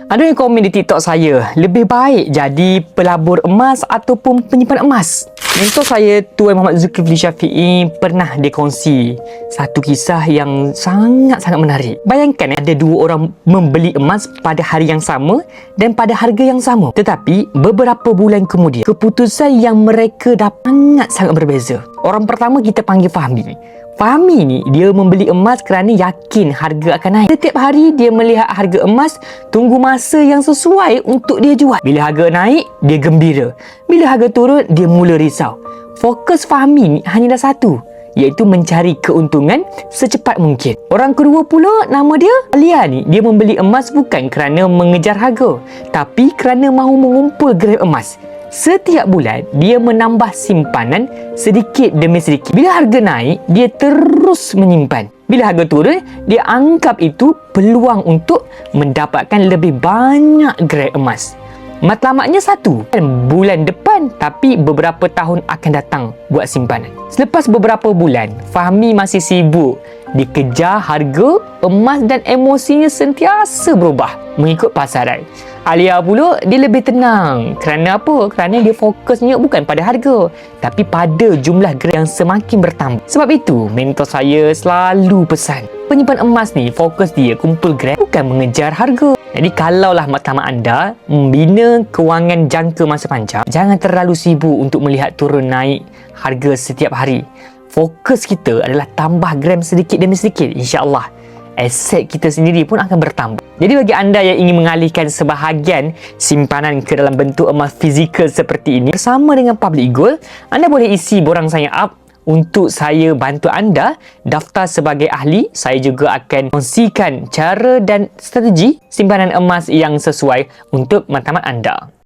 Ada yang komen di TikTok saya, lebih baik jadi pelabur emas ataupun penyimpan emas. Mentor saya Tuan Muhammad Zulkifli Syafi'i pernah dia kongsi satu kisah yang sangat-sangat menarik. Bayangkan ada dua orang membeli emas pada hari yang sama dan pada harga yang sama. Tetapi beberapa bulan kemudian, keputusan yang mereka dapat sangat berbeza. Orang pertama kita panggil Fahmi. Fahmi ni dia membeli emas kerana yakin harga akan naik. Setiap hari dia melihat harga emas, tunggu masa yang sesuai untuk dia jual. Bila harga naik, dia gembira. Bila harga turun, dia mula risau. Fokus Fahmi ni hanyalah satu, iaitu mencari keuntungan secepat mungkin. Orang kedua pula nama dia Alia ni, dia membeli emas bukan kerana mengejar harga, tapi kerana mahu mengumpul gram emas. Setiap bulan, dia menambah simpanan sedikit demi sedikit. Bila harga naik, dia terus menyimpan. Bila harga turun, dia anggap itu peluang untuk mendapatkan lebih banyak gram emas. Matlamatnya satu, bulan depan, tapi beberapa tahun akan datang buat simpanan. Selepas beberapa bulan, Fahmi masih sibuk dikejar harga emas dan emosinya sentiasa berubah mengikut pasaran. Alia pula dia lebih tenang. Kerana apa? Kerana dia fokusnya bukan pada harga, tapi pada jumlah gram yang semakin bertambah. Sebab itu, mentor saya selalu pesan, penyimpan emas ni fokus dia kumpul gram, bukan mengejar harga. Jadi kalaulah matlamat anda membina kewangan jangka masa panjang, jangan terlalu sibuk untuk melihat turun naik harga setiap hari. Fokus kita adalah tambah gram sedikit demi sedikit. InsyaAllah aset kita sendiri pun akan bertambah. Jadi bagi anda yang ingin mengalihkan sebahagian simpanan ke dalam bentuk emas fizikal seperti ini, bersama dengan Public Gold, anda boleh isi borang sign up untuk saya bantu anda daftar sebagai ahli. Saya juga akan kongsikan cara dan strategi simpanan emas yang sesuai untuk matlamat anda.